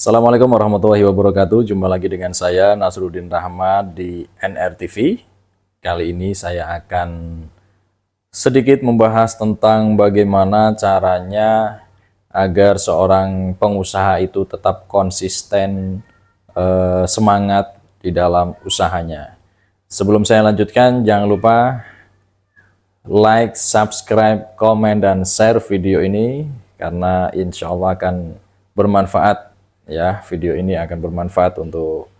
Assalamualaikum warahmatullahi wabarakatuh. Jumpa lagi dengan saya Nasruddin Rahmat di NRTV. Kali ini saya akan sedikit membahas tentang bagaimana caranya agar seorang pengusaha itu tetap konsisten semangat di dalam usahanya. Sebelum saya lanjutkan, jangan lupa like, subscribe, komen, dan share video ini karena insya Allah akan bermanfaat. Ya, video ini akan bermanfaat untuk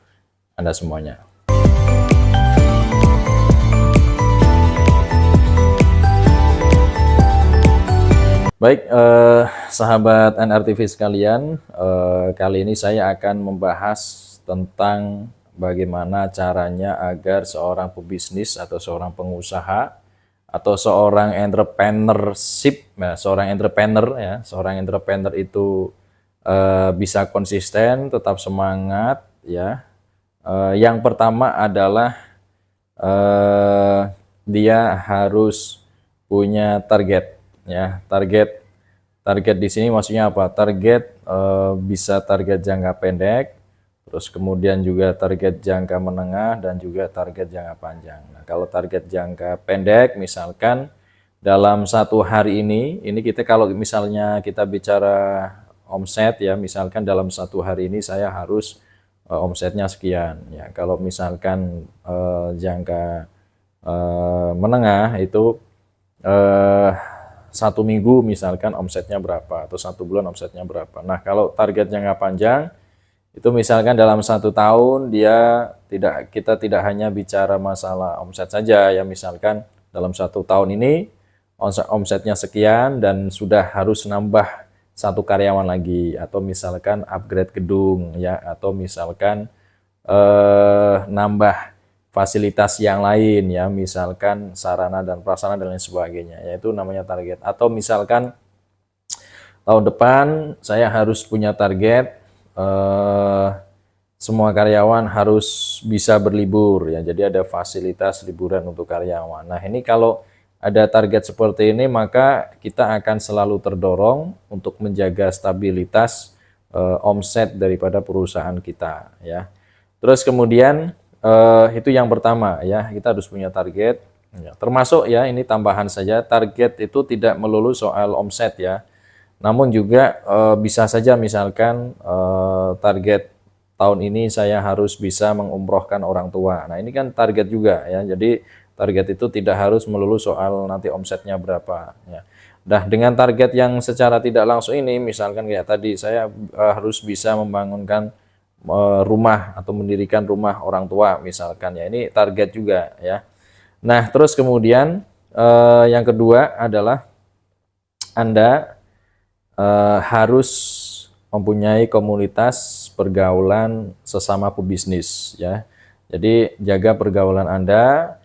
Anda semuanya. Baik, sahabat NRTV sekalian, kali ini saya akan membahas tentang bagaimana caranya agar seorang pebisnis atau seorang pengusaha atau seorang entrepreneurship, seorang entrepreneur itu bisa konsisten, tetap semangat ya. Yang pertama adalah dia harus punya target ya. Target di sini maksudnya apa? Target bisa target jangka pendek, terus kemudian juga target jangka menengah dan juga target jangka panjang. Nah, kalau target jangka pendek misalkan dalam satu hari ini kita kalau misalnya kita bicara omset ya, misalkan dalam satu hari ini saya harus omsetnya sekian ya. Kalau misalkan jangka menengah itu satu minggu misalkan omsetnya berapa, atau satu bulan omsetnya berapa. Nah, kalau target jangka panjang itu misalkan dalam satu tahun kita tidak hanya bicara masalah omset saja ya, misalkan dalam satu tahun ini omsetnya sekian dan sudah harus nambah satu karyawan lagi, atau misalkan upgrade gedung ya, atau misalkan nambah fasilitas yang lain ya, misalkan sarana dan prasarana dan lain sebagainya, yaitu namanya target. Atau misalkan tahun depan saya harus punya target semua karyawan harus bisa berlibur ya, jadi ada fasilitas liburan untuk karyawan. Nah, ini kalau ada target seperti ini, maka kita akan selalu terdorong untuk menjaga stabilitas omset daripada perusahaan kita ya. Terus kemudian itu yang pertama ya, kita harus punya target ya. Termasuk ya, ini tambahan saja, target itu tidak melulu soal omset ya, namun juga bisa saja misalkan target tahun ini saya harus bisa mengumrohkan orang tua. Nah, ini kan target juga ya, jadi target itu tidak harus melulu soal nanti omsetnya berapa ya. Nah, dengan target yang secara tidak langsung ini, misalkan kayak tadi saya harus bisa membangunkan rumah atau mendirikan rumah orang tua misalkan ya, ini target juga ya. Nah, terus kemudian yang kedua adalah Anda harus mempunyai komunitas pergaulan sesama pebisnis ya. Jadi jaga pergaulan Anda.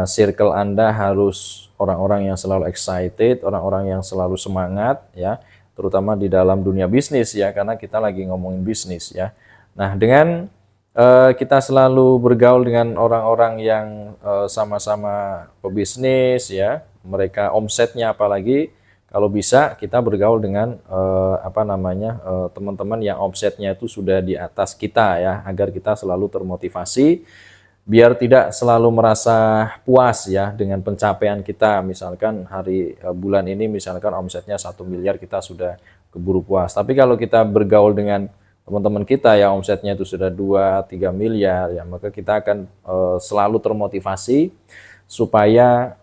Circle Anda harus orang-orang yang selalu excited, orang-orang yang selalu semangat ya, terutama di dalam dunia bisnis ya, karena kita lagi ngomongin bisnis ya. Nah, dengan kita selalu bergaul dengan orang-orang yang sama-sama pebisnis ya, mereka omsetnya apalagi, kalau bisa kita bergaul dengan teman-teman yang omsetnya itu sudah di atas kita ya, agar kita selalu termotivasi, biar tidak selalu merasa puas ya dengan pencapaian kita. Misalkan bulan ini misalkan omsetnya 1 miliar, kita sudah keburu puas. Tapi kalau kita bergaul dengan teman-teman kita yang omsetnya itu sudah 2-3 miliar ya, maka kita akan selalu termotivasi supaya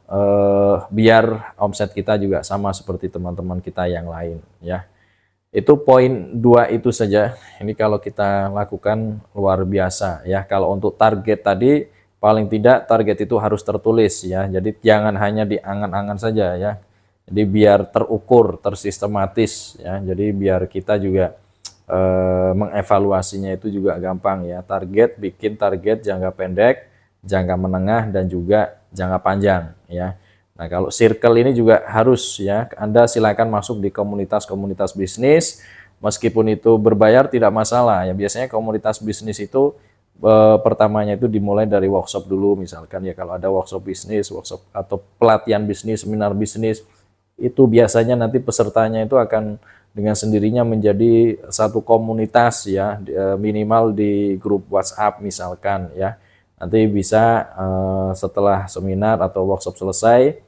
biar omset kita juga sama seperti teman-teman kita yang lain ya. Itu poin 2 itu saja. Ini kalau kita lakukan luar biasa ya. Kalau untuk target tadi, paling tidak target itu harus tertulis ya. Jadi jangan hanya di angan-angan saja ya. Jadi biar terukur, tersistematis ya. Jadi biar kita juga mengevaluasinya itu juga gampang ya. Bikin target jangka pendek, jangka menengah, dan juga jangka panjang ya. Nah, kalau circle ini juga harus ya, Anda silakan masuk di komunitas-komunitas bisnis, meskipun itu berbayar tidak masalah ya. Biasanya komunitas bisnis itu pertamanya itu dimulai dari workshop dulu misalkan ya. Kalau ada workshop bisnis, workshop atau pelatihan bisnis, seminar bisnis, itu biasanya nanti pesertanya itu akan dengan sendirinya menjadi satu komunitas ya, minimal di grup WhatsApp misalkan ya. Nanti bisa setelah seminar atau workshop selesai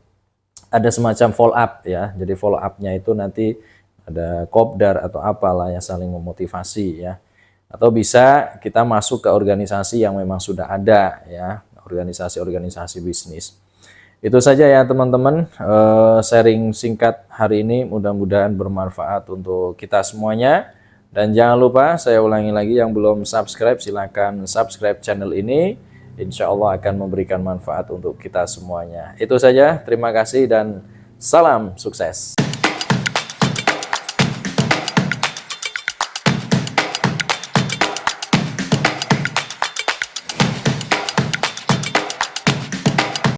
ada semacam follow up ya. Jadi follow up-nya itu nanti ada kopdar atau apalah yang saling memotivasi ya. Atau bisa kita masuk ke organisasi yang memang sudah ada ya, organisasi-organisasi bisnis. Itu saja ya teman-teman, sharing singkat hari ini, mudah-mudahan bermanfaat untuk kita semuanya. Dan jangan lupa, saya ulangi lagi, yang belum subscribe silakan subscribe channel ini. Insya Allah akan memberikan manfaat untuk kita semuanya. Itu saja, terima kasih dan salam sukses.